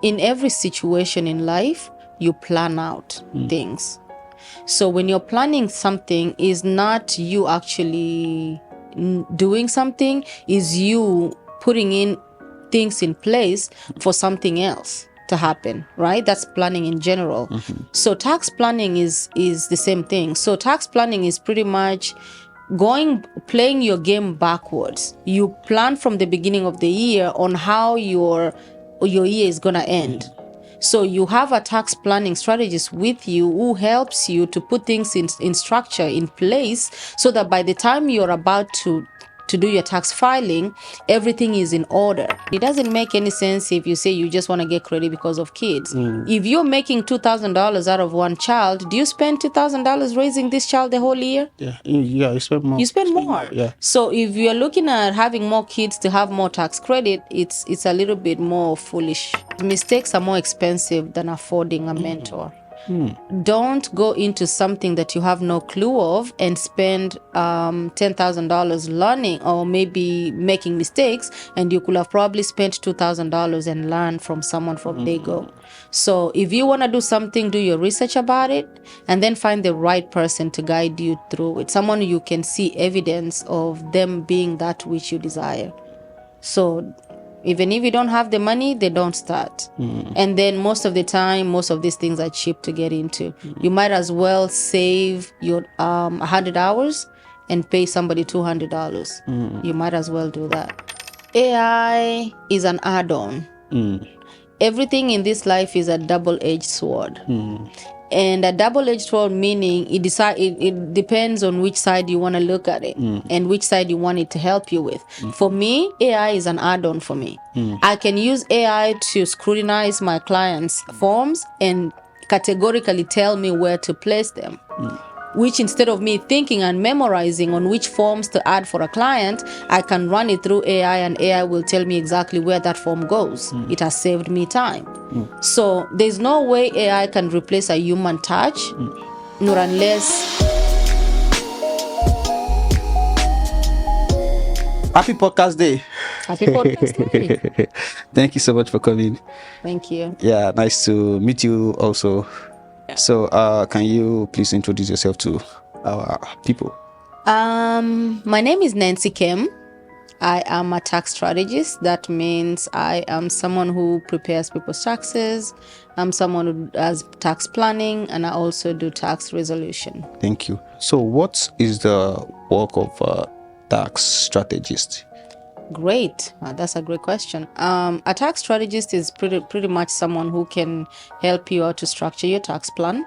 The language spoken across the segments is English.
in every situation in life, you plan out things. So when you're planning something, is not you actually doing something, is you putting in things in place for something else to happen, right? That's planning in general. So tax planning is the same thing. So tax planning is pretty much playing your game backwards. You plan from the beginning of the year on how your year is gonna end. So you have a tax planning strategist with you who helps you to put things in structure, in place, so that by the time you're about to do your tax filing, everything is in order. It doesn't make any sense if you say you just want to get credit because of kids. If you're making $2,000 out of one child, do you spend $2,000 raising this child the whole year? Yeah, you spend more. You spend more. Yeah. So if you're looking at having more kids to have more tax credit, it's a little bit more foolish. Mistakes are more expensive than affording a mentor. Don't go into something that you have no clue of and spend $10,000 learning or maybe making mistakes, and you could have probably spent $2,000 and learn from someone from day go. So if you want to do something, do your research about it and then find the right person to guide you through it. Someone you can see evidence of them being that which you desire. So even if you don't have the money, they don't start. And then most of the time, most of these things are cheap to get into. You might as well save your 100 hours and pay somebody $200. You might as well do that. AI is an add-on. Everything in this life is a double-edged sword. And a double-edged sword meaning it depends on which side you want to look at it and which side you want it to help you with. For me, AI is an add-on for me. I can use AI to scrutinize my clients' forms and categorically tell me where to place them. Which instead of me thinking and memorizing on which forms to add for a client, I can run it through AI and AI will tell me exactly where that form goes. It has saved me time. So there's no way AI can replace a human touch, nor unless... Happy podcast day. Happy podcast day. Thank you so much for coming. Thank you. Yeah, nice to meet you also. So can you please introduce yourself to our people? My name is NancieKem. I am a tax strategist. That means I am someone who prepares people's taxes. I'm someone who does tax planning, and I also do tax resolution. Thank you. So what is the work of a tax strategist? Great. That's a great question. A tax strategist is pretty much someone who can help you out to structure your tax plan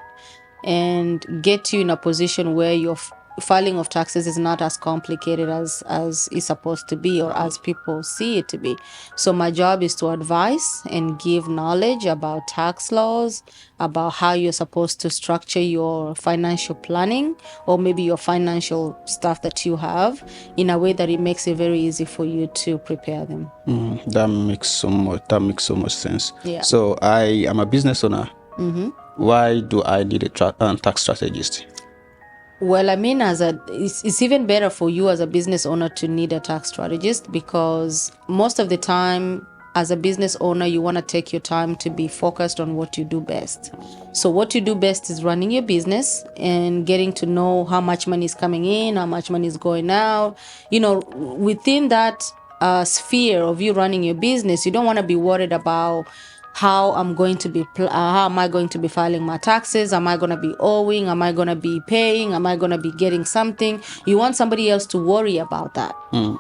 and get you in a position where your filing of taxes is not as complicated as it's supposed to be or as people see it to be. So my job is to advise and give knowledge about tax laws, about how you're supposed to structure your financial planning or maybe your financial stuff that you have in a way that it makes it very easy for you to prepare them. That makes so much sense. Yeah. So I am a business owner. Why do I need a tax strategist? Well, I mean, it's even better for you as a business owner to need a tax strategist, because most of the time as a business owner, you want to take your time to be focused on what you do best. So what you do best is running your business and getting to know how much money is coming in, how much money is going out. Within that sphere of you running your business, you don't want to be worried about how am I going to be filing my taxes? Am I going to be owing? Am I going to be paying? Am I going to be getting something? You want somebody else to worry about that.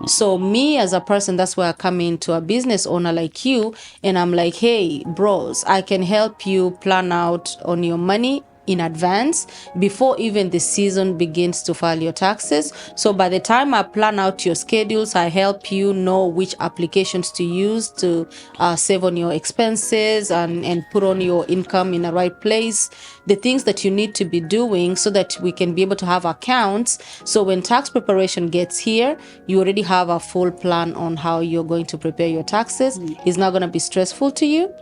So me as a person, that's where I come into a business owner like you, and I'm like, hey, bros, I can help you plan out on your money in advance before even the season begins to file your taxes. So by the time I plan out your schedules, I help you know which applications to use to save on your expenses and put on your income in the right place. the things that you need to be doing so that we can be able to have accounts. So when tax preparation gets here, you already have a full plan on how you're going to prepare your taxes. It's not going to be stressful to you.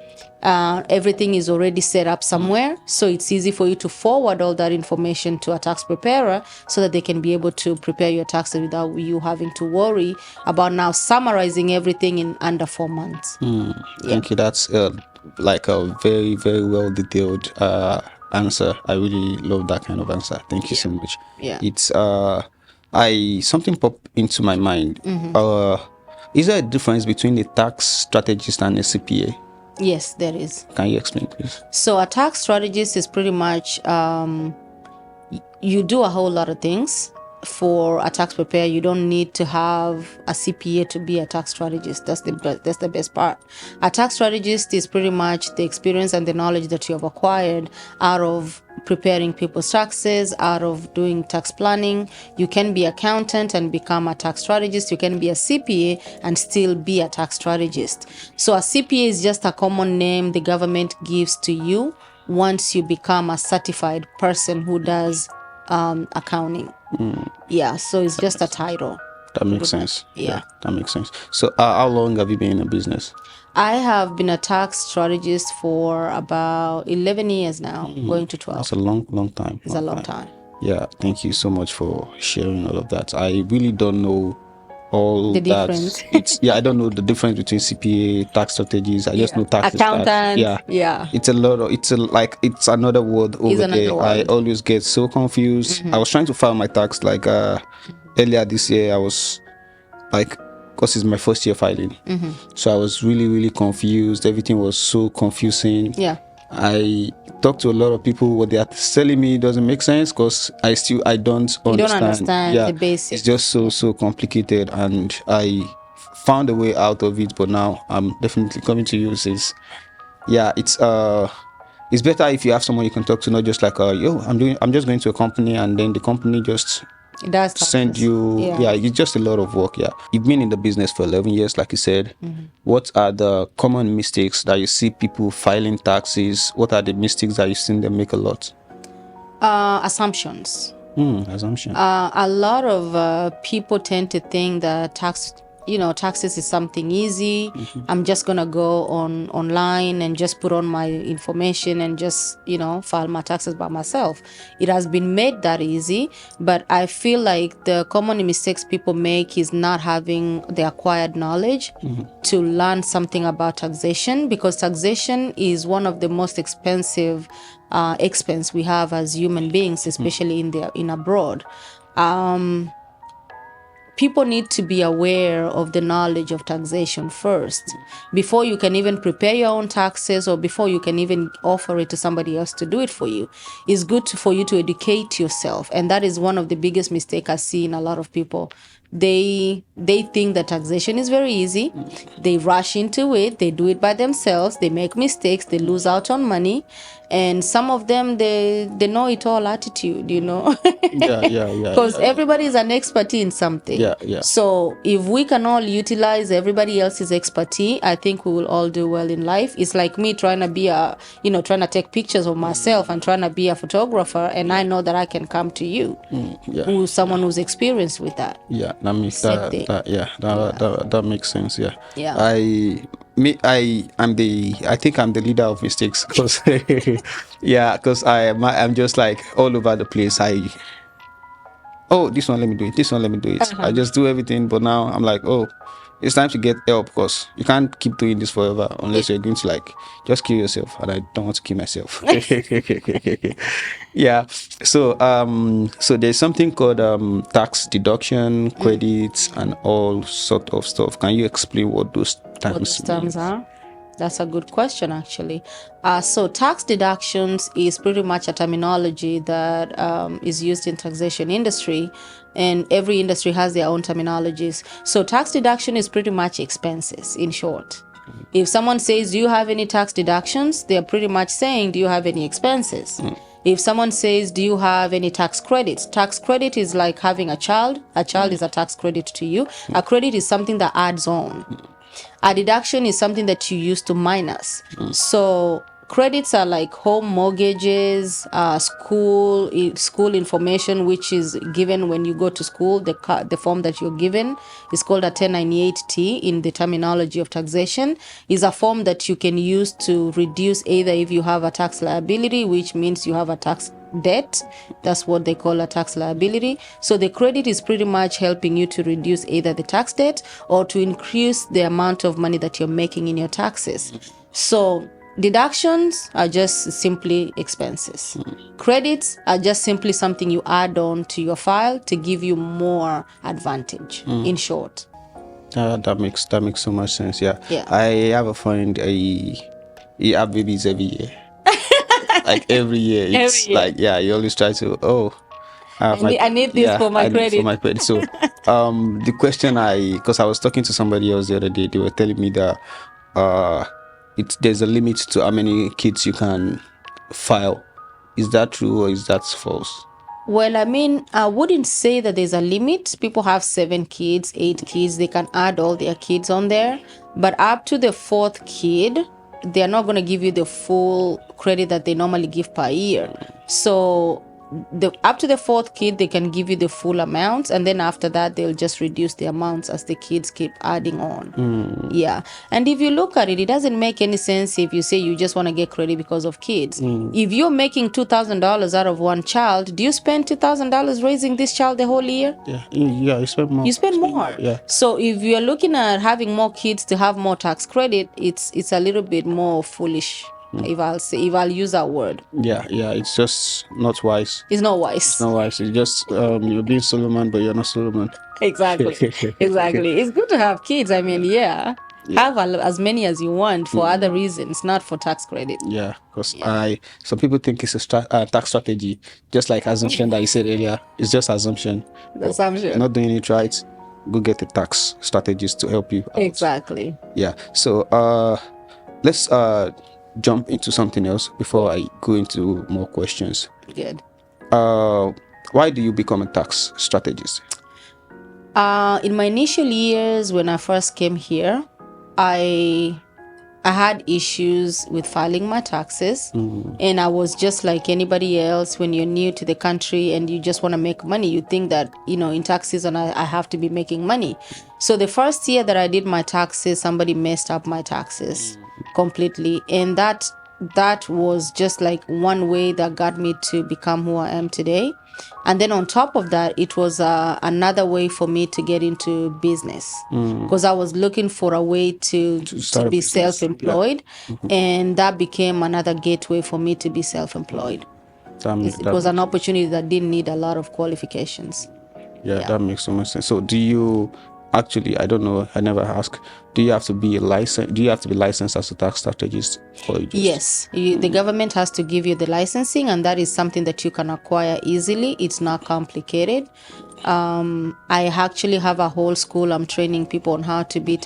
Everything is already set up somewhere, so it's easy for you to forward all that information to a tax preparer so that they can be able to prepare your taxes without you having to worry about now summarizing everything in under 4 months. Thank you. That's like a very, very well detailed answer. I really love that kind of answer. Thank you so much. Yeah. It's something popped into my mind. Is there a difference between a tax strategist and a CPA? Yes, there is. Can you explain, please? So a tax strategist is pretty much you do a whole lot of things. For a tax preparer, you don't need to have a CPA to be a tax strategist. That's the best part. A tax strategist is pretty much the experience and the knowledge that you have acquired out of preparing people's taxes, out of doing tax planning. You can be accountant and become a tax strategist. You can be a CPA and still be a tax strategist. So a CPA is just a common name the government gives to you once you become a certified person who does accounting. Yeah, so it's just a title. That makes sense. Yeah, that makes sense. So how long have you been in the business? I have been a tax strategist for about 11 years now, going to 12. That's a long time. It's a long time. Yeah, thank you so much for sharing all of that. I really don't know all The that. difference. I don't know the difference between CPA, tax strategies. I just know tax accountant. Yeah. It's a lot of, it's another word over there. Word. I always get so confused. I was trying to file my tax earlier this year. I was because it's my first year filing. So I was really confused. Everything was so confusing. Yeah. I talked to a lot of people. What they are telling me doesn't make sense because I don't understand. The basics. It's just so complicated, and I found a way out of it. But now I'm definitely coming to you. Since it's better if you have someone you can talk to, not just like I'm just going to a company and then the company just send you. It's just a lot of work. You've been in the business for 11 years, like you said. What are the common mistakes that you see people filing taxes? What are the mistakes that you've seen them make a lot? Assumptions. A lot of people tend to think that taxes is something easy. I'm just gonna go online and just put on my information and just file my taxes by myself. It has been made that easy, but I feel like the common mistakes people make is not having the acquired knowledge to learn something about taxation, because taxation is one of the most expensive expense we have as human beings, especially in abroad. People need to be aware of the knowledge of taxation first before you can even prepare your own taxes or before you can even offer it to somebody else to do it for you. It's good for you to educate yourself, and that is one of the biggest mistakes I see in a lot of people. They think that taxation is very easy. They rush into it. They do it by themselves. They make mistakes. They lose out on money. And some of them, they know it all attitude, Because everybody is an expert in something. So if we can all utilize everybody else's expertise, I think we will all do well in life. It's like me trying to be trying to take pictures of myself and trying to be a photographer, and I know that I can come to you, who's someone who's experienced with that. That makes that makes sense. I think I'm the leader of mistakes because because I'm just like all over the place. This one let me do it, this one let me do it. I just do everything, but now I'm like, it's time to get help, because you can't keep doing this forever unless you're going to just kill yourself, and I don't want to kill myself. So there's something called tax deduction, credits, and all sort of stuff. Can you explain what those terms are? That's a good question, actually. So tax deductions is pretty much a terminology that is used in taxation industry, and every industry has their own terminologies. So tax deduction is pretty much expenses, in short. If someone says, do you have any tax deductions? They're pretty much saying, do you have any expenses? If someone says, do you have any tax credits? Tax credit is like having a child. A child is a tax credit to you. A credit is something that adds on. A deduction is something that you use to minus. So Credits are like home mortgages, school information, which is given when you go to school. The form that you're given is called a 1098T in the terminology of taxation. Is a form that you can use to reduce either if you have a tax liability, which means you have a tax debt. That's what they call a tax liability. So the credit is pretty much helping you to reduce either the tax debt or to increase the amount of money that you're making in your taxes. So deductions are just simply expenses. Credits are just simply something you add on to your file to give you more advantage, in short. That makes so much sense. Yeah. Yeah. I have a friend, he have babies every year. Like every year. It's like, yeah, you always try to, I need this for my credit. So the question because I was talking to somebody else the other day, they were telling me that there's a limit to how many kids you can file. Is that true or is that false? Well, I mean, I wouldn't say that there's a limit. People have 7 kids, 8 kids. They can add all their kids on there. But up to the 4th kid, they're not going to give you the full credit that they normally give per year. So up to the 4th kid, they can give you the full amounts, and then after that they'll just reduce the amounts as the kids keep adding on. Yeah. And if you look at it, it doesn't make any sense if you say you just want to get credit because of kids. If you're making $2,000 out of one child, do you spend $2,000 raising this child the whole year? You spend more. Yeah. So if you're looking at having more kids to have more tax credit, it's a little bit more foolish. If I'll use that word. Yeah, it's just not wise. It's not wise. It's just you're being Solomon, but you're not Solomon. Exactly. It's good to have kids. I mean, have as many as you want for other reasons, not for tax credit. Yeah, because some people think it's a tax strategy, just like assumption that you said earlier. It's just assumption. Assumption. Not doing it right. Go get a tax strategist to help you out. Exactly. Yeah. So let's jump into something else before I go into more questions. Good. Why do you become a tax strategist? In my initial years when I first came here, I had issues with filing my taxes, and I was just like anybody else. When you're new to the country and you just want to make money, you think that, in tax season I have to be making money. So the first year that I did my taxes, somebody messed up my taxes completely, and that was just like one way that got me to become who I am today. And then on top of that, it was another way for me to get into business, because I was looking for a way to be self-employed. And that became another gateway for me to be self-employed. It was an opportunity that didn't need a lot of qualifications. Yeah, that makes so much sense. So do you actually, I don't know, I never asked, do you have to be licensed as a tax strategist? Yes, the government has to give you the licensing, and that is something that you can acquire easily. It's not complicated. I actually have a whole school. I'm training people on how to be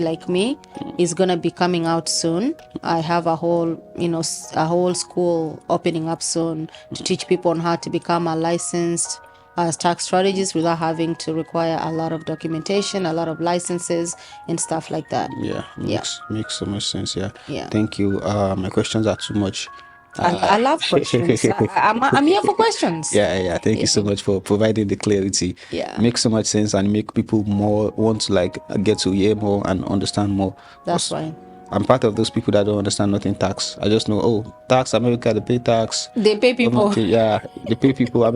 like me. It's gonna be coming out soon. I have a whole school opening up soon to teach people on how to become a licensed as tax strategists without having to require a lot of documentation, a lot of licenses and stuff like that. Makes so much sense. Yeah. Thank you. My questions are too much. I love questions. I'm here for questions. Thank you so much for providing the clarity. Makes so much sense and make people more want to get to hear more and understand more. That's right. I'm part of those people that don't understand nothing tax. I just know, tax, America, they pay tax. They pay people. They pay people.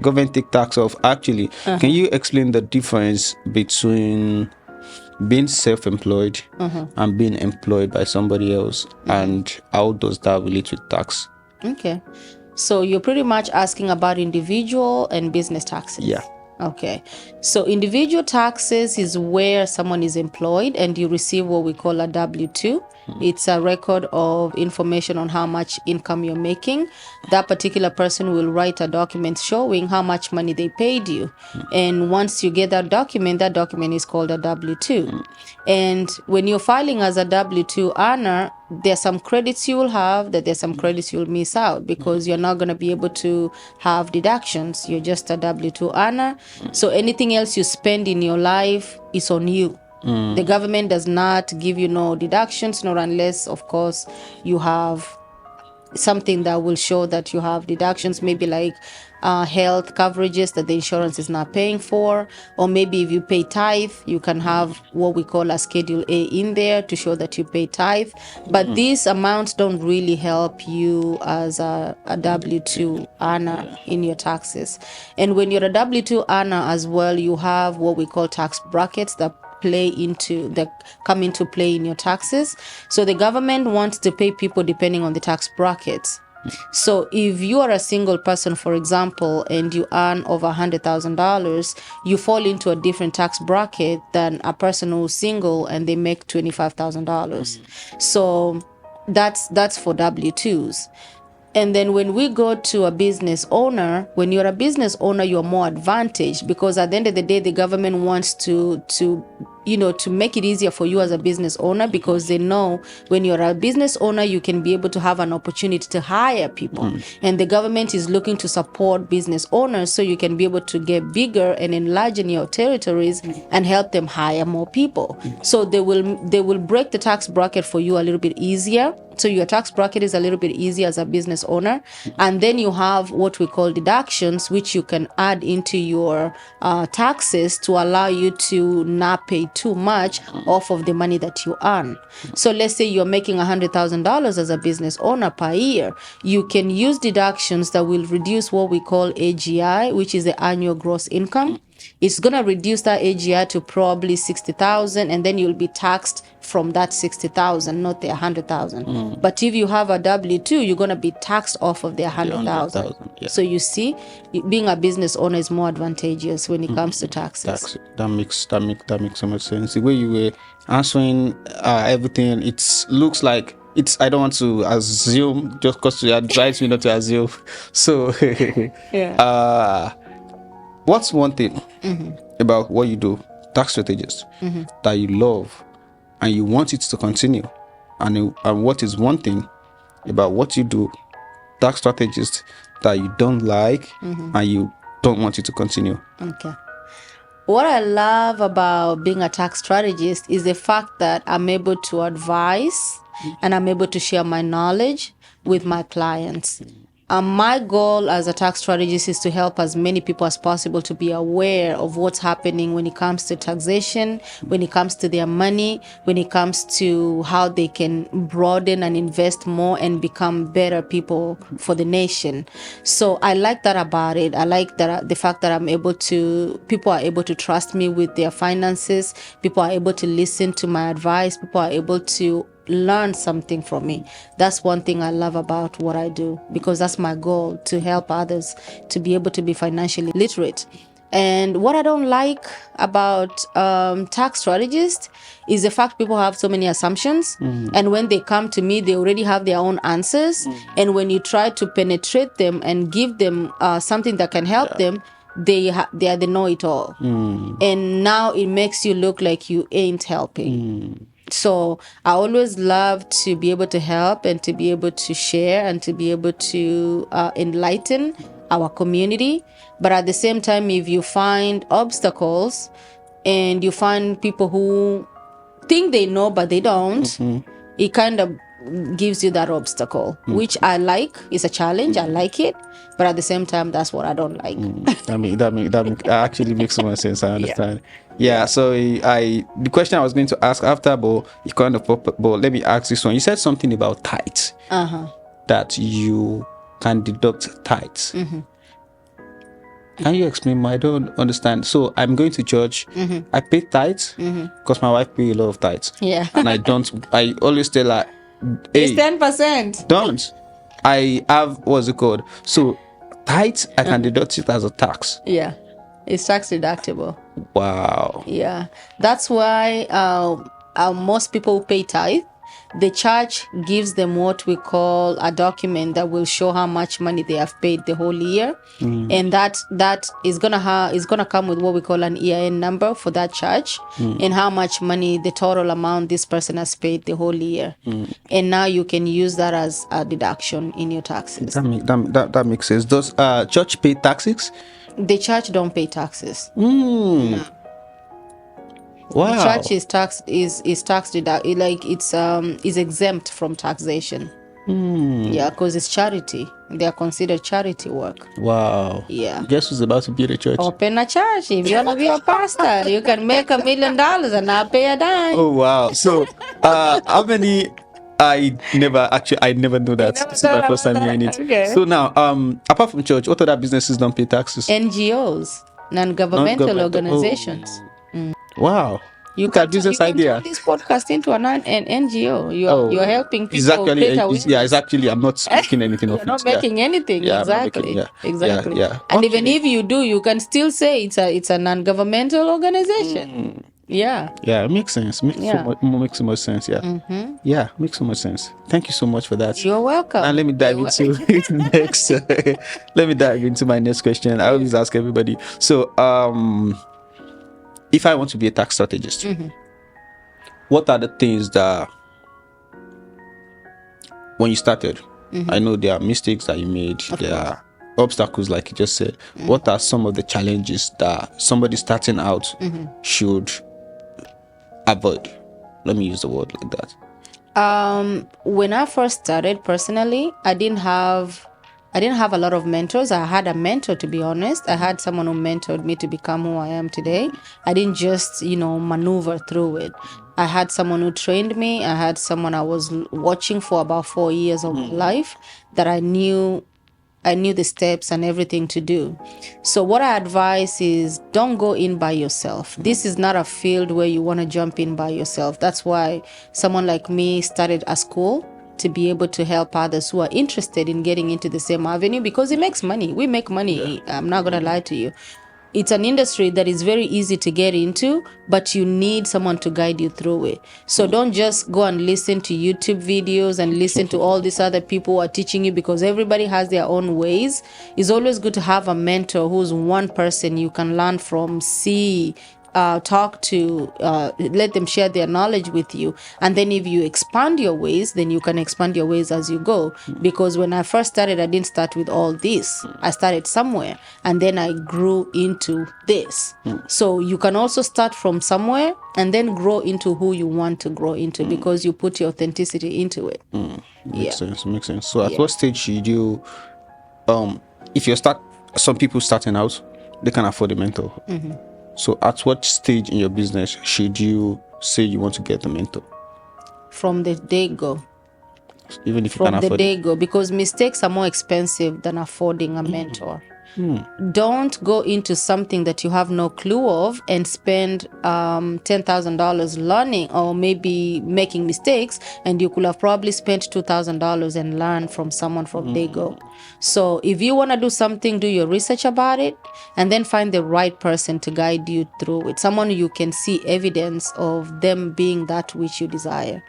Government take tax off. Actually, can you explain the difference between being self-employed and being employed by somebody else, and how does that relate with tax? Okay. So you're pretty much asking about individual and business taxes. Yeah. Okay. So individual taxes is where someone is employed and you receive what we call a W-2. It's a record of information on how much income you're making. That particular person will write a document showing how much money they paid you. And once you get that document is called a W-2. And when you're filing as a W-2 earner, there's some credits you will have, there's some credits you'll miss out because you're not going to be able to have deductions. You're just a W-2 earner. So anything else you spend in your life is on you. The government does not give you no deductions, nor unless, of course, you have something that will show that you have deductions, maybe like health coverages that the insurance is not paying for, or maybe if you pay tithe, you can have what we call a Schedule A in there to show that you pay tithe. But these amounts don't really help you as a W-2 earner in your taxes. And when you're a W-2 earner as well, you have what we call tax brackets that come into play in your taxes. So the government wants to pay people depending on the tax brackets. So if you are a single person, for example, and you earn over $100,000, you fall into a different tax bracket than a person who's single and they make $25,000. So that's for W-2s. And then when we go to a business owner, when you're a business owner, you're more advantaged, because at the end of the day, the government wants to make it easier for you as a business owner, because they know when you're a business owner, you can be able to have an opportunity to hire people. And the government is looking to support business owners so you can be able to get bigger and enlarge in your territories and help them hire more people. So they will break the tax bracket for you a little bit easier. So your tax bracket is a little bit easier as a business owner. And then you have what we call deductions, which you can add into your taxes to allow you to not pay too much off of the money that you earn. So let's say you're making $100,000 as a business owner per year. You can use deductions that will reduce what we call AGI, which is the annual gross income. It's going to reduce that AGI to probably 60,000, and then you'll be taxed from that 60,000, not the 100,000. But if you have a W-2, you're going to be taxed off of the 100,000. Yeah. So you see, being a business owner is more advantageous when it comes to taxes. That makes so much sense. The way you were answering everything, it looks like I don't want to assume, just because you advise me not to assume. So Yeah. What's one thing about what you do, tax strategist, that you love and you want it to continue? And what is one thing about what you do, tax strategist, that you don't like and you don't want it to continue? Okay. What I love about being a tax strategist is the fact that I'm able to advise and I'm able to share my knowledge with my clients. My goal as a tax strategist is to help as many people as possible to be aware of what's happening when it comes to taxation, when it comes to their money, when it comes to how they can broaden and invest more and become better people for the nation. So I like that about it. I like that the fact that people are able to trust me with their finances. People are able to listen to my advice. People are able to learn something from me. That's one thing I love about what I do, because that's my goal, to help others to be able to be financially literate. And what I don't like about tax strategists is the fact people have so many assumptions, and when they come to me, they already have their own answers. And when you try to penetrate them and give them something that can help them, they are the know-it-all. And now it makes you look like you ain't helping. So I always love to be able to help and to be able to share and to be able to enlighten our community. But at the same time, if you find obstacles and you find people who think they know but they don't, it kind of gives you that obstacle, which I like. It's a challenge. I like it. But at the same time, that's what I don't like. That actually makes so much sense. I understand. Yeah. So the question I was going to ask after, but you kind of but let me ask this one. You said something about tithes. That you can deduct tithes. Can you explain more? I don't understand. So I'm going to church. I pay tithes because my wife pays a lot of tithes. Yeah. And I don't. I always tell her, hey, it's 10%. Don't. I have, what's it called? So tithes, I can deduct it as a tax. Yeah. It's tax deductible. Wow. Yeah. That's why most people who pay tithe, the church gives them what we call a document that will show how much money they have paid the whole year. And that is gonna come with what we call an EIN number for that church, and how much money, the total amount this person has paid the whole year. And now you can use that as a deduction in your taxes. That makes sense. Does church pay taxes? The church don't pay taxes. No. Wow. The church is tax deduct, like it's is exempt from taxation. Yeah, because it's charity. They are considered charity work. Wow. Yeah. Guess who's about to build a church? Open a church. If you wanna be a pastor, you can make $1 million and not pay a dime. Oh wow. So how many I never knew that. This is my first time hearing it. Okay. So now, apart from church, what other businesses don't pay taxes? NGOs, non-governmental organizations. Wow. You Look at business idea. turn this podcast into an NGO. You're helping people. It's actually I'm not making anything of it. You're not making anything. Yeah, exactly. Exactly. Yeah. And even if you do, you can still say it's a non-governmental organization. Yeah. Yeah, it makes sense. Makes so much sense. Yeah. Yeah, makes so much sense. Thank you so much for that. You're welcome. Now let me dive into next. Let me dive into my next question. I always ask everybody. So, if I want to be a tax strategist, what are the things that when you started, I know there are mistakes that you made, there are obstacles like you just said. What are some of the challenges that somebody starting out should avoid? Let me use the word like that. When I first started, personally, I didn't have a lot of mentors. I had a mentor, to be honest. I had someone who mentored me to become who I am today. I didn't just, maneuver through it. I had someone who trained me. I had someone I was watching for about 4 years of my life that I knew the steps and everything to do. So what I advise is don't go in by yourself. This is not a field where you want to jump in by yourself. That's why someone like me started a school to be able to help others who are interested in getting into the same avenue, because it makes money. We make money. I'm not going to lie to you. It's an industry that is very easy to get into, but you need someone to guide you through it. So don't just go and listen to YouTube videos and listen to all these other people who are teaching you, because everybody has their own ways. It's always good to have a mentor who's one person you can learn from, see, talk to, let them share their knowledge with you. And then if you expand your ways, then you can expand your ways as you go. Because when I first started, I didn't start with all this. I started somewhere and then I grew into this. So you can also start from somewhere and then grow into who you want to grow into, because you put your authenticity into it. Makes sense. So at what stage should you, if you start, some people starting out, they can afford a mentor. So at what stage in your business should you say you want to get a mentor? From the day go. Even if you can afford it? From the day go, because mistakes are more expensive than affording a mentor. Don't go into something that you have no clue of and spend $10,000 learning or maybe making mistakes, and you could have probably spent $2,000 and learn from someone from day go. So if you want to do something, do your research about it and then find the right person to guide you through it. Someone you can see evidence of them being that which you desire.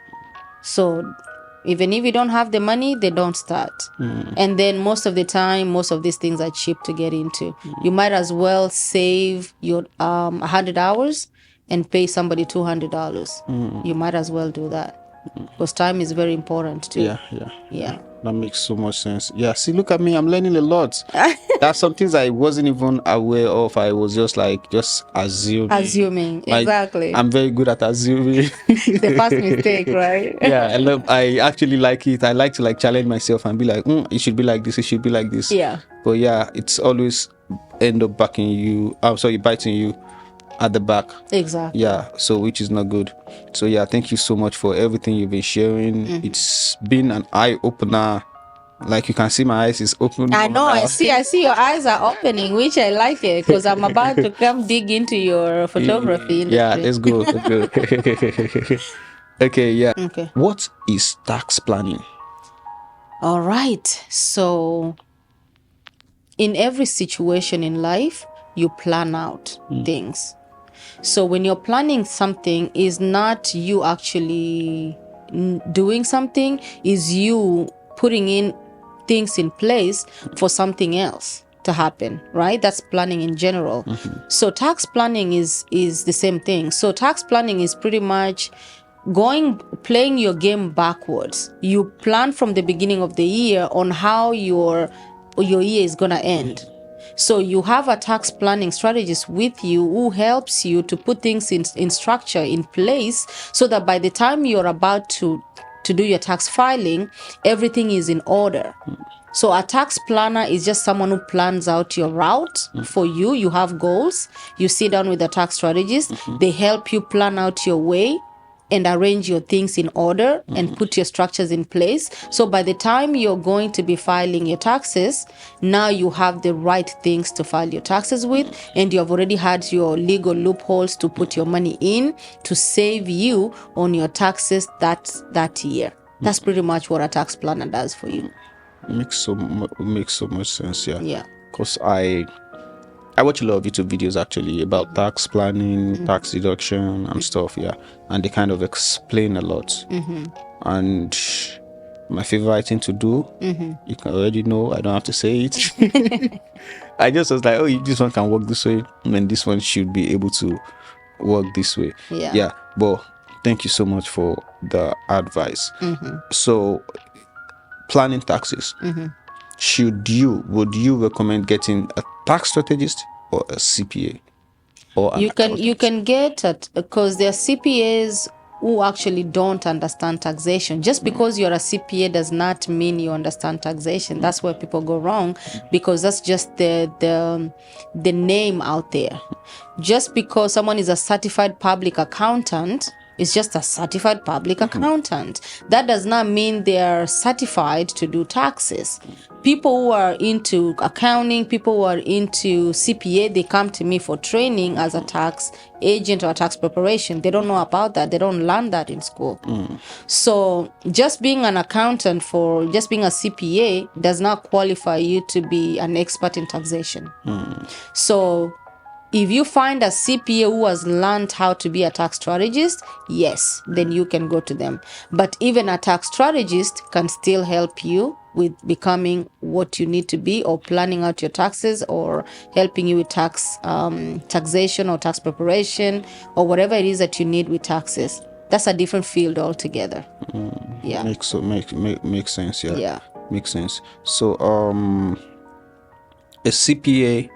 So even if you don't have the money, they don't start. And then most of the time, most of these things are cheap to get into. You might as well save your 100 hours and pay somebody $200. You might as well do that, because time is very important too. Yeah. That makes so much sense. Yeah, see, look at me, I'm learning a lot. There's some things I wasn't even aware of. I was just assuming. Exactly. I'm very good at assuming. The first mistake, right? Yeah, I actually like it. I like to challenge myself and be like, it should be like this, it should be like this. Yeah. But yeah, it's always end up biting you at the back. Exactly. Yeah, so which is not good. So yeah, thank you so much for everything you've been sharing. It's been an eye-opener. Like you can see my eyes is open. I know. I see your eyes are opening, which I like it, because I'm about to come dig into your photography industry. Yeah, let's go. Okay, yeah. Okay. What is tax planning? All right. So in every situation in life, you plan out things. So when you're planning something, is not you actually doing something, is you putting in things in place for something else to happen, right? That's planning in general. So tax planning is the same thing. So tax planning is pretty much playing your game backwards. You plan from the beginning of the year on how your year is going to end. So you have a tax planning strategist with you who helps you to put things in structure, in place, so that by the time you're about to do your tax filing, everything is in order. So a tax planner is just someone who plans out your route for you. You have goals. You sit down with a tax strategist. They help you plan out your way and arrange your things in order and put your structures in place. So by the time you're going to be filing your taxes, now you have the right things to file your taxes with, and you have already had your legal loopholes to put your money in to save you on your taxes that year. That's pretty much what a tax planner does for you. Makes so much sense. Yeah. Because I watch a lot of YouTube videos actually about tax planning, tax deduction and stuff. Yeah, and they kind of explain a lot. And my favorite thing to do, you can already know, I don't have to say it. I just was like, oh, this one can work this way, and then this one should be able to work this way. Yeah. But thank you so much for the advice. So planning taxes, would you recommend getting a tax strategist or a CPA? Or you can get it, because there are CPAs who actually don't understand taxation. Just because you're a CPA does not mean you understand taxation. That's where people go wrong, because that's just the name out there. Just because someone is a certified public accountant, it's just a certified public accountant. That does not mean they are certified to do taxes. People who are into accounting, people who are into CPA, they come to me for training as a tax agent or tax preparation. They don't know about that. They don't learn that in school. So just being an accountant, for just being a CPA, does not qualify you to be an expert in taxation. So if you find a CPA who has learned how to be a tax strategist, yes, then you can go to them. But even a tax strategist can still help you with becoming what you need to be, or planning out your taxes, or helping you with taxation or tax preparation, or whatever it is that you need with taxes. That's a different field altogether. Yeah. Makes sense. Yeah. Makes sense. So a CPA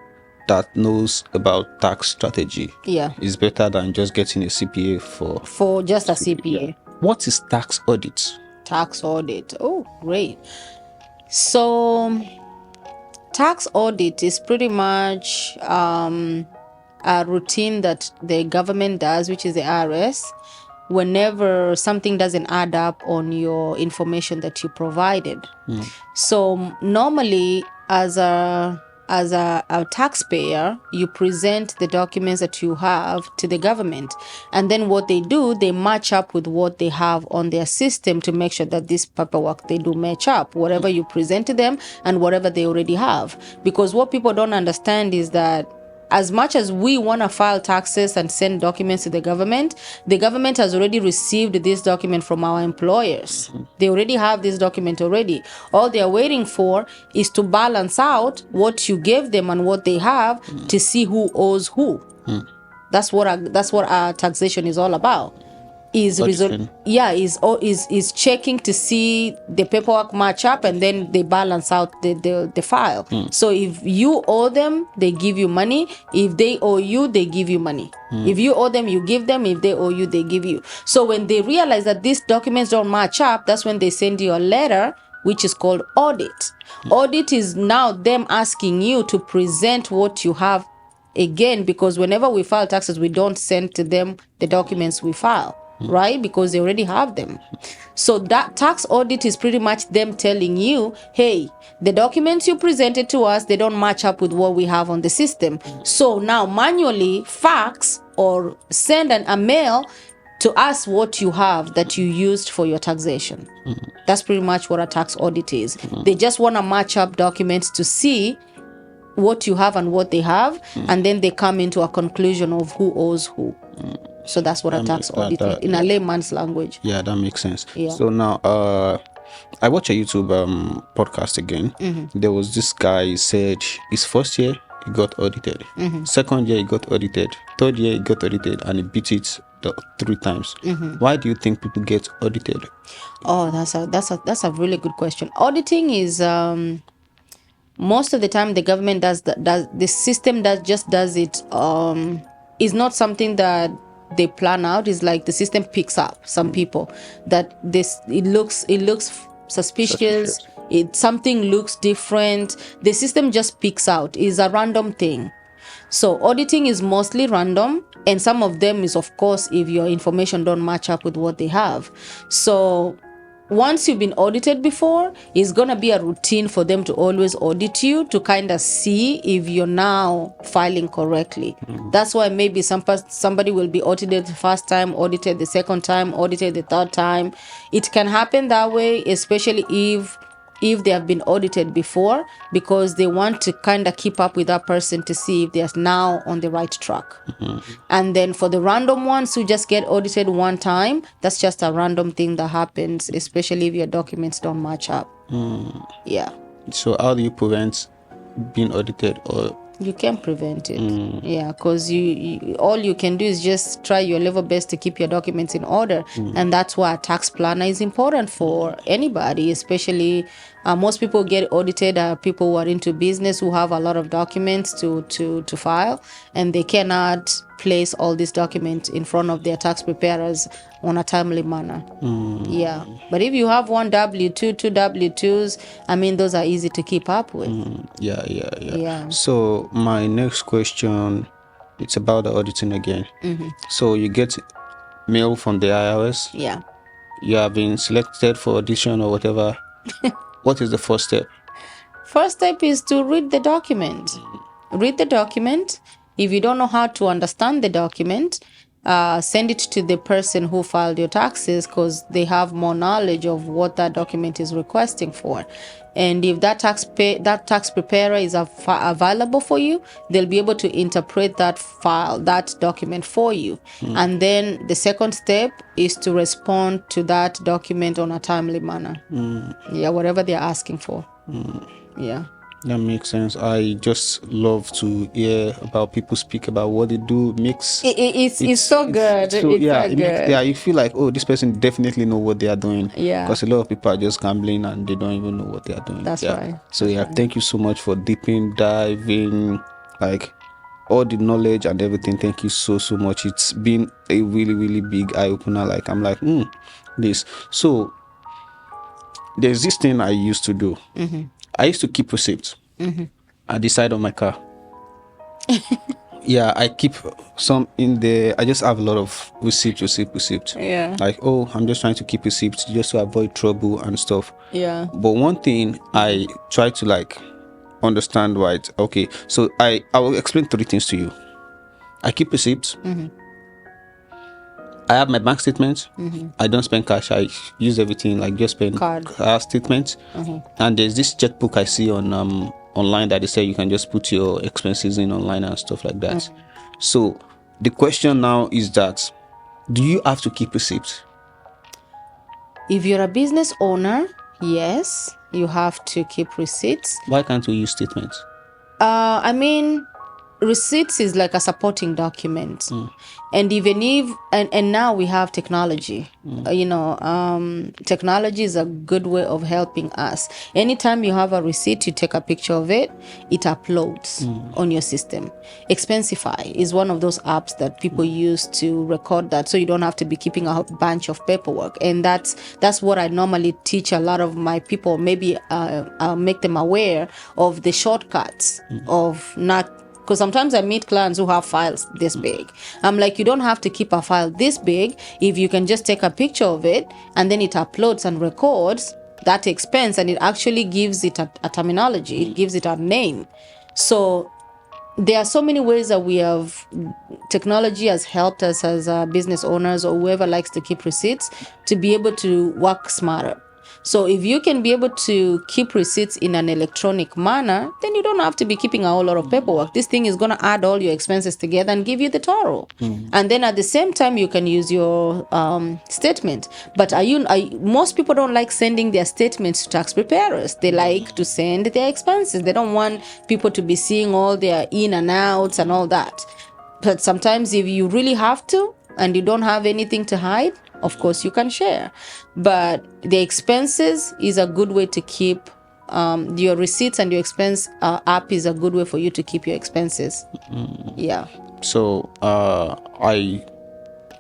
that knows about tax strategy is better than just getting a CPA for just a CPA. Yeah. What is tax audit? Tax audit. Oh, great. So tax audit is pretty much a routine that the government does, which is the IRS, whenever something doesn't add up on your information that you provided. So normally, as a taxpayer, you present the documents that you have to the government, and then what they do, they match up with what they have on their system to make sure that this paperwork they do match up, whatever you present to them and whatever they already have. Because what people don't understand is that as much as we want to file taxes and send documents to the government has already received this document from our employers. They already have this document already. All they are waiting for is to balance out what you gave them and what they have to see who owes who. That's what our taxation is all about. Is checking to see the paperwork match up, and then they balance out the file. So if you owe them, they give you money. If they owe you, they give you money. If you owe them, you give them. If they owe you, they give you. So when they realize that these documents don't match up, that's when they send you a letter, which is called audit. Audit is now them asking you to present what you have again, because whenever we file taxes, we don't send to them the documents we file. Right? Because they already have them. So that tax audit is pretty much them telling you, hey, the documents you presented to us, they don't match up with what we have on the system. So now manually fax or send a mail to us what you have that you used for your taxation. That's pretty much what a tax audit is. They just want to match up documents to see what you have and what they have, and then they come into a conclusion of who owes who. So that's what a tax audit is in a layman's language. Yeah, that makes sense. Yeah. So now I watch a YouTube podcast again. There was this guy, he said his first year he got audited, second year he got audited, third year he got audited, and he beat it 3 times. Why do you think people get audited? Oh, that's a really good question. Auditing is most of the time the government does the system that just does it is not something that they plan out. Is like the system picks up some people that it looks suspicious. Something looks different. The system just picks out. Is a random thing. So auditing is mostly random, and some of them is, of course, if your information don't match up with what they have. So once you've been audited before, it's going to be a routine for them to always audit you to kind of see if you're now filing correctly. That's why maybe somebody will be audited the first time, audited the second time, audited the third time. It can happen that way, especially if they have been audited before, because they want to kind of keep up with that person to see if they're now on the right track. And then for the random ones who just get audited one time, that's just a random thing that happens, especially if your documents don't match up. Yeah. So how do you prevent being audited? Or you can prevent it. Yeah, because you all you can do is just try your level best to keep your documents in order. And that's why a tax planner is important for anybody, especially most people get audited are people who are into business, who have a lot of documents to file, and they cannot place all these documents in front of their tax preparers on a timely manner. Yeah, but if you have one W2, two W2s, I mean, those are easy to keep up with. Yeah. So my next question, it's about the auditing again. So you get mail from the IRS. Yeah. You have been selected for audition or whatever. What is the first step? First step is to read the document. Read the document. If you don't know how to understand the document, send it to the person who filed your taxes, because they have more knowledge of what that document is requesting for. And if that tax preparer is available for you, they'll be able to interpret that document for you. And then the second step is to respond to that document on a timely manner. Yeah, whatever they're asking for. Yeah. That makes sense. I just love to hear about people speak about what they do. It's so good. So, you feel like, oh, this person definitely know what they are doing. Yeah. Because a lot of people are just gambling and they don't even know what they are doing. That's right. So thank you so much for diving, like all the knowledge and everything. Thank you so much. It's been a really, really big eye opener. Like I'm like, this. So there's this thing I used to do. I used to keep receipts at the side of my car. Yeah, I keep some in there. I just have a lot of receipt. Yeah. Like, I'm just trying to keep receipts just to avoid trouble and stuff. Yeah. But one thing I try to understand, right? Okay, so I will explain 3 things to you. I keep receipts. I have my bank statements. I don't spend cash. I use everything, just spend card statements. And there's this checkbook I see on online that they say you can just put your expenses in online and stuff like that. So the question now is that, do you have to keep receipts? If you're a business owner, yes, you have to keep receipts. Why can't we use statements? I mean, receipts is like a supporting document. And even if and now we have technology. Technology is a good way of helping us. Anytime you have a receipt, you take a picture of it, it uploads on your system. Expensify is one of those apps that people use to record that, so you don't have to be keeping a bunch of paperwork. And that's what I normally teach a lot of my people. Maybe I'll make them aware of the shortcuts of not. Because sometimes I meet clients who have files this big. I'm like, you don't have to keep a file this big if you can just take a picture of it and then it uploads and records that expense, and it actually gives it a terminology. It gives it a name. So there are so many ways that technology has helped us as business owners or whoever likes to keep receipts to be able to work smarter. So if you can be able to keep receipts in an electronic manner, then you don't have to be keeping a whole lot of paperwork. This thing is going to add all your expenses together and give you the total. And then at the same time, you can use your statement. But most people don't like sending their statements to tax preparers. They like to send their expenses. They don't want people to be seeing all their in and outs and all that. But sometimes if you really have to and you don't have anything to hide, of course you can share. But the expenses is a good way to keep your receipts and your expense app is a good way for you to keep your expenses. Yeah. So I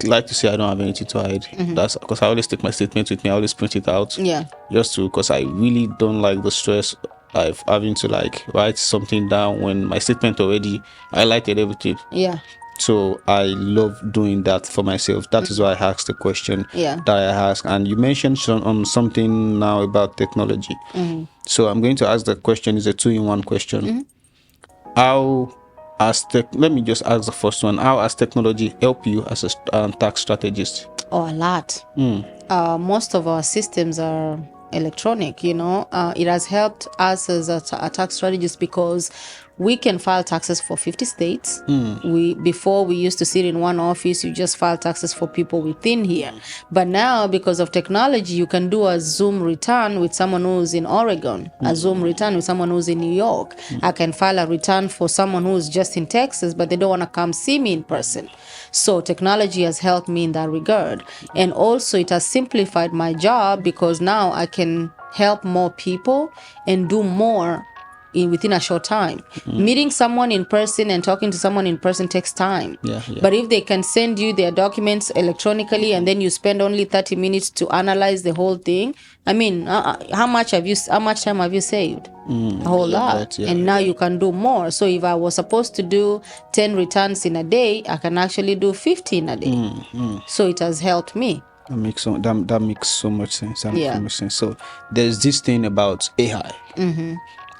like to say I don't have anything to hide. That's because I always take my statement with me. I always print it out. Yeah. Just to, because I really don't like the stress of having to like write something down when my statement already highlighted everything. Yeah. So I love doing that for myself. That is why I asked the question that I asked. And you mentioned something now about technology. So I'm going to ask the question. It's a 2-in-1 question. How let me just ask the first one. How has technology helped you as a tax strategist? Oh, a lot. Most of our systems are electronic, it has helped us as a tax strategist because we can file taxes for 50 states. Before we used to sit in one office, you just file taxes for people within here. But now, because of technology, you can do a Zoom return with someone who's in Oregon, a Zoom return with someone who's in New York. I can file a return for someone who's just in Texas, but they don't want to come see me in person. So technology has helped me in that regard. And also it has simplified my job because now I can help more people and do more within a short time. Meeting someone in person and talking to someone in person takes time. But if they can send you their documents electronically and then you spend only 30 minutes to analyze the whole thing, I mean, how much time have you saved? A whole lot. And now you can do more. So if I was supposed to do 10 returns in a day, I can actually do 15 a day. So it has helped me. That makes so much sense. That makes so much sense. So there's this thing about AI.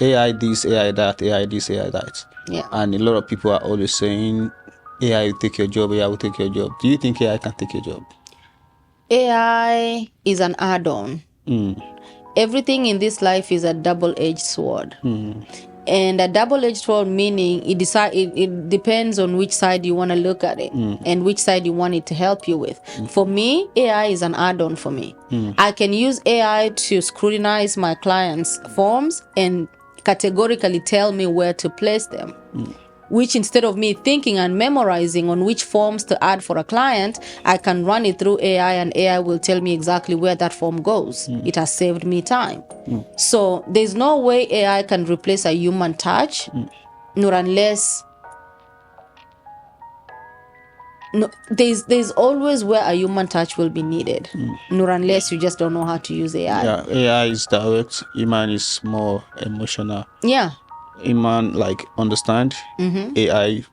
AI this, AI that, AI this, AI that. Yeah. And a lot of people are always saying AI will take your job, AI will take your job. Do you think AI can take your job? AI is an add-on. Everything in this life is a double-edged sword. And a double-edged sword meaning it depends on which side you want to look at it and which side you want it to help you with. For me, AI is an add-on for me. I can use AI to scrutinize my clients' forms and categorically tell me where to place them. Which instead of me thinking and memorizing on which forms to add for a client, I can run it through AI and AI will tell me exactly where that form goes. It has saved me time. So there's no way AI can replace a human touch, nor unless... No, there's always where a human touch will be needed, nor unless you just don't know how to use AI. Yeah, AI is direct. Human is more emotional. Yeah. Human understand. AI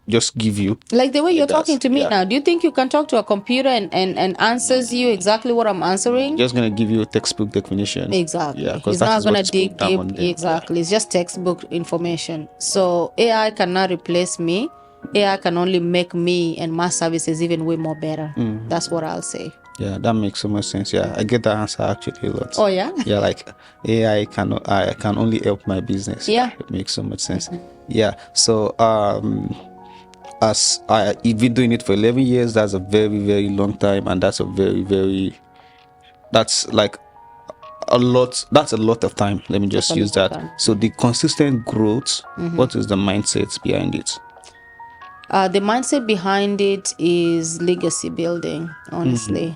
just give you like the way you're talking to me now. Do you think you can talk to a computer and answers you exactly what I'm answering? Just gonna give you a textbook definition. Exactly. Yeah, because it's not gonna dig deep. Exactly. It's just textbook information. So AI cannot replace me. AI can only make me and my services even way more better. That's what I'll say. Yeah, that makes so much sense. Yeah, I get that answer actually a lot. Oh yeah. Yeah, AI can only help my business. Yeah, it makes so much sense. Yeah. So as you've been doing it for 11 years, that's a very, very long time, and that's a very, very that's a lot. That's a lot of time. Let me just use that. So the consistent growth. What is the mindset behind it? The mindset behind it is legacy building, honestly.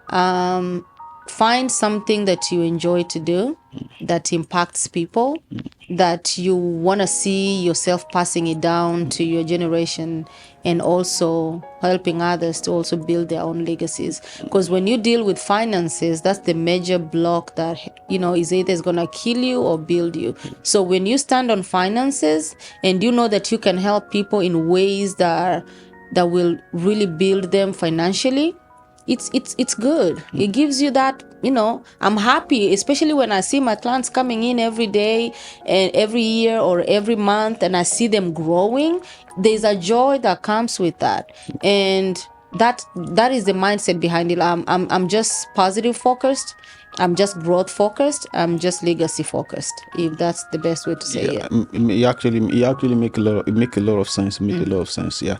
Find something that you enjoy to do, that impacts people, that you want to see yourself passing it down to your generation, and also helping others to also build their own legacies. Because when you deal with finances, that's the major block that, is either going to kill you or build you. So when you stand on finances and you know that you can help people in ways that will really build them financially, it's good. It gives you that, I'm happy, especially when I see my clients coming in every day and every year or every month, and I see them growing. There's a joy that comes with that, and that is the mindset behind it. I'm just positive focused. I'm just growth focused. I'm just legacy focused, if that's the best way to say it. You actually make a lot of sense. A lot of sense. Yeah.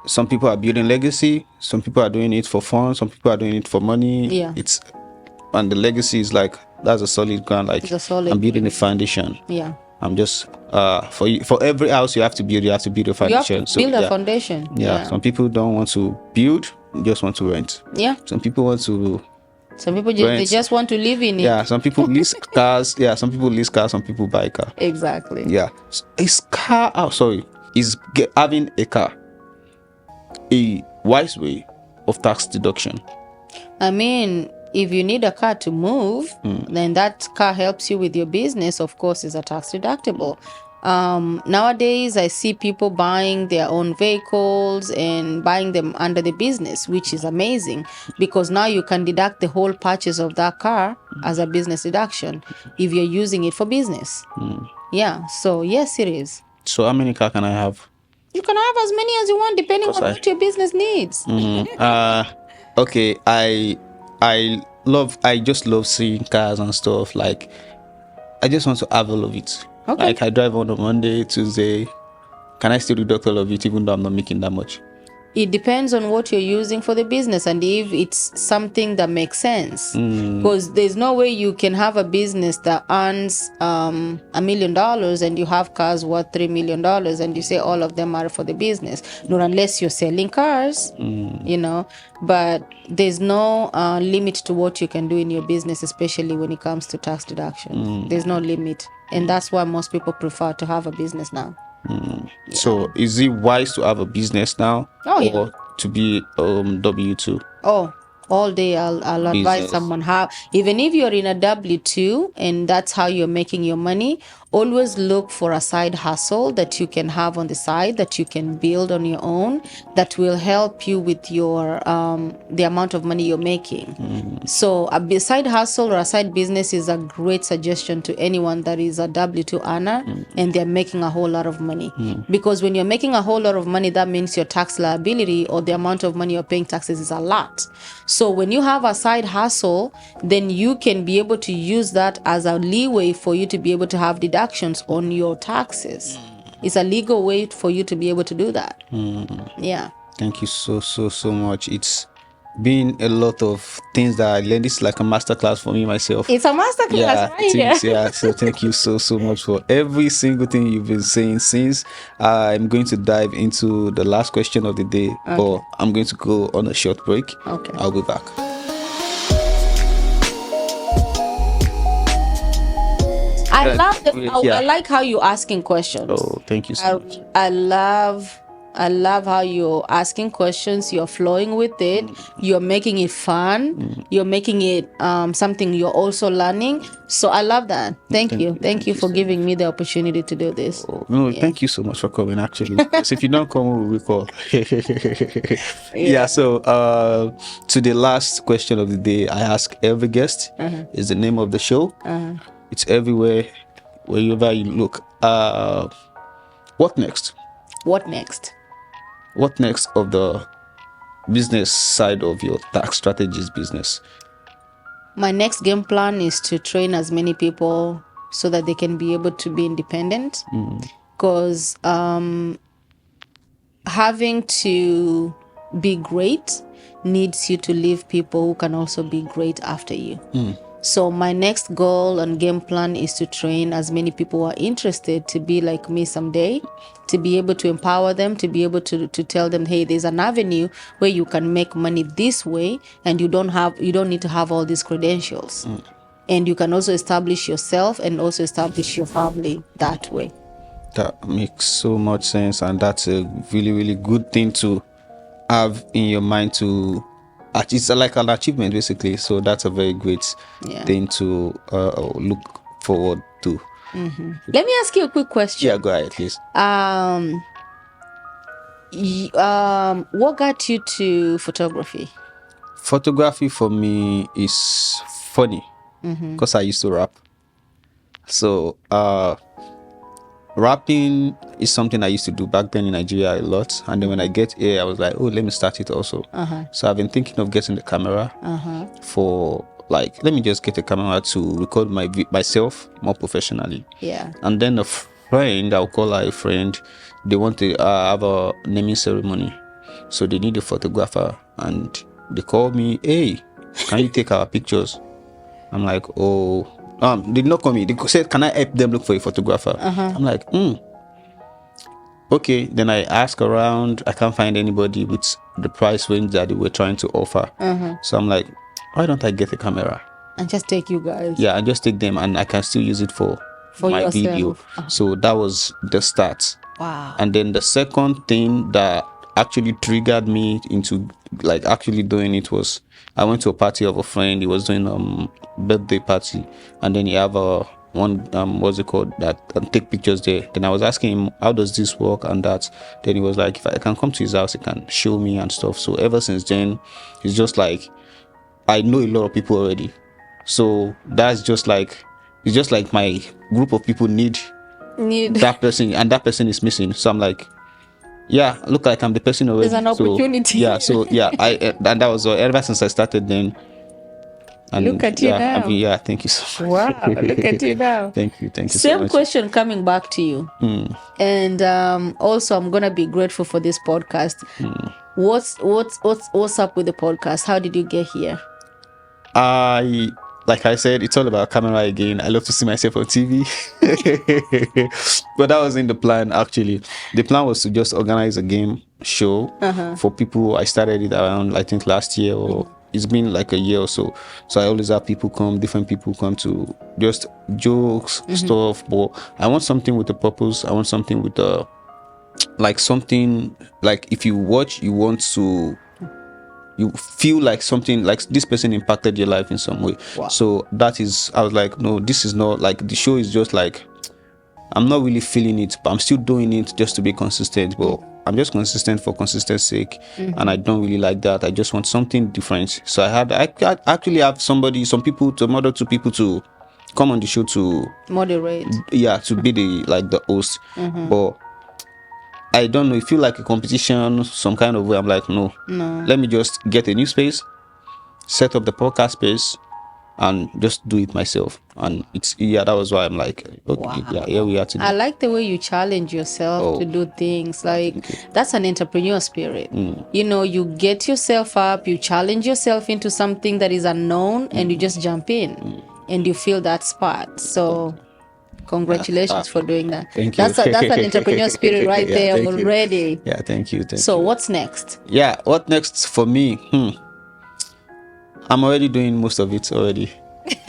Some people are building legacy. Some people are doing it for fun. Some people are doing it for money. Yeah. And the legacy is that's a solid ground. I'm building a foundation. Yeah. I'm just for every house you have to build a foundation. You have to build a foundation. Yeah. Some people don't want to build, just want to rent. Yeah. Some people want to Some people they just want to live in it. Yeah, some people lease cars. Yeah, some people lease cars, some people buy car. Exactly. Yeah. Is having a car a wise way of tax deduction? I mean, if you need a car to move, then that car helps you with your business, of course, is a tax deductible. Nowadays, I see people buying their own vehicles and buying them under the business, which is amazing because now you can deduct the whole purchase of that car as a business deduction if you're using it for business. Yeah, so yes, it is. So how many cars can I have? You can have as many as you want depending on what your business needs. Okay, I just love seeing cars and stuff. Like, I just want to have all of it. Okay. Like, I drive on a Monday, Tuesday. Can I still deduct all of it even though I'm not making that much? It depends on what you're using for the business and if it's something that makes sense. Because there's no way you can have a business that earns $1 million and you have cars worth $3 million and you say all of them are for the business. Not unless you're selling cars, you know. But there's no limit to what you can do in your business, especially when it comes to tax deductions. There's no limit. And that's why most people prefer to have a business now. Yeah. So is it wise to have a business now or to be W2? All day I'll advise someone how, even if you're in a W2 and that's how you're making your money, always look for a side hustle that you can have on the side that you can build on your own that will help you with your the amount of money you're making. So a side hustle or a side business is a great suggestion to anyone that is a W2 earner and they're making a whole lot of money. Because when you're making a whole lot of money, that means your tax liability or the amount of money you're paying taxes is a lot. So when you have a side hustle, then you can be able to use that as a leeway for you to be able to have deductions on your taxes. It's a legal way for you to be able to do that. Yeah. Thank you so much. It's been a lot of things that I learned. It's like a masterclass for me myself. It's a masterclass, right? Yeah. So thank you so much for every single thing you've been saying since. I'm going to dive into the last question of the day, but I'm going to go on a short break. Okay. I'll be back. I like how you're asking questions. Oh, thank you so much. I love how you're asking questions. You're flowing with it. You're making it fun. You're making it something you're also learning. So I love that. Thank you. Thank you for giving me the opportunity to do this. Thank you so much for coming, actually. Because if you don't come, we'll call. So to the last question of the day, I ask every guest, is the name of the show. It's everywhere, wherever you look. What next? What next? What next of the business side of your tax strategist business? My next game plan is to train as many people so that they can be able to be independent. Because having to be great needs you to leave people who can also be great after you. So my next goal and game plan is to train as many people who are interested to be like me someday, to be able to empower them, to be able to tell them, hey, there's an avenue where you can make money this way and you don't need to have all these credentials. And you can also establish yourself and also establish your family that way. That makes so much sense, and that's a really, really good thing to have in your mind to it's like an achievement basically. So that's a very great thing to look forward to. Let me ask you a quick question. Yeah, go ahead, please. What got you to photography? Photography for me is funny because I used to rap. So rapping is something I used to do back then in Nigeria a lot, and then when I get here I was like, oh, let me start it also. So I've been thinking of getting the camera for, like, let me just get a camera to record myself more professionally. And then a friend, I'll call her a friend, they want to have a naming ceremony, so they need a photographer, and they called me, hey, can you take our pictures? I'm like, oh, they did not call me. They said, can I help them look for a photographer? I'm like, okay. Then I ask around. I can't find anybody with the price range that they were trying to offer. So I'm like, why don't I get a camera and just take you guys? Yeah, I just take them, and I can still use it for my yourself. video. So that was the start. Wow. And then the second thing that actually triggered me into like actually doing it was I went to a party of a friend. He was doing birthday party, and then he have a one what's it called that take pictures there. Then I was asking him, how does this work and that. Then he was like, if I can come to his house, he can show me and stuff. So ever since then, it's just like I know a lot of people already. So that's just like, it's just like my group of people need that person, and that person is missing. So I'm like, yeah, look like I'm the person already. There's an opportunity. And that was ever since I started then. And look at you now. Thank you so much. Wow, look at you now. Thank you so much. Same question coming back to you. And also I'm gonna be grateful for this podcast. What's up with the podcast? How did you get here? Like I said, it's all about camera again. I love to see myself on TV. But that wasn't the plan, actually. The plan was to just organize a game show for people. I started it around, I think, last year, or it's been like a year or so. So I always have different people come to just jokes, stuff. But I want something with a purpose. I want something with something like if you watch, you feel like something like this person impacted your life in some way. Wow. So that is, I was like, no, this is not like, the show is just like, I'm not really feeling it, but I'm still doing it just to be consistent. But I'm just consistent for consistency's sake, and I don't really like that. I just want something different. So I actually have some people to come on the show to moderate. Yeah, to be the host. But I don't know, it feel like a competition some kind of way. I'm like, no. Let me just get a new space, set up the podcast space, and just do it myself. And that was why I'm like, okay, wow. Here we are today. I like the way you challenge yourself to do things. Like, that's an entrepreneur spirit. You know, you get yourself up, you challenge yourself into something that is unknown, and you just jump in, and you feel that spot. So congratulations for doing that. Thank you. That's an entrepreneur spirit right there already. Yeah, thank you. So what's next? Yeah, what next for me? I'm already doing most of it already.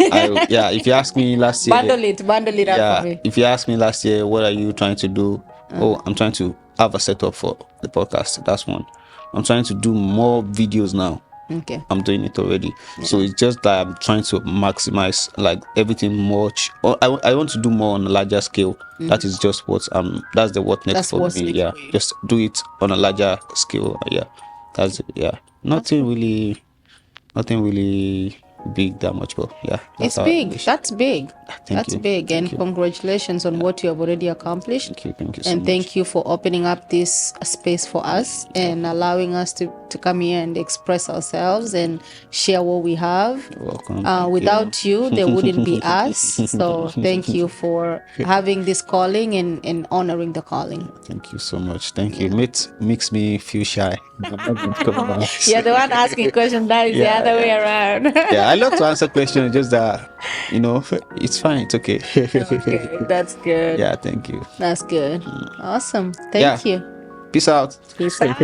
If you ask me last year, bundle it up for me. If you ask me last year, what are you trying to do? I'm trying to have a setup for the podcast. That's one. I'm trying to do more videos now. Okay. I'm doing it already. So it's just that I'm trying to maximize like everything much. I want to do more on a larger scale. That is just what that's what next for me. Yeah. Just do it on a larger scale. Yeah. That's it. Yeah. Nothing really big that much, but yeah, it's big. That's big. That's big. And congratulations on what you have already accomplished. Thank you so much. Thank you for opening up this space for us and allowing us to come here and express ourselves and share what we have. You're welcome. Without you, there wouldn't be us. So thank you for having this calling and honoring the calling. Thank you so much. Thank you. It makes me feel shy. You're the one asking questions. That is the other way around. I love to answer questions, just that, it's fine. It's okay. Okay, that's good. Yeah, thank you. That's good. Awesome. Thank you. Peace out. Peace out.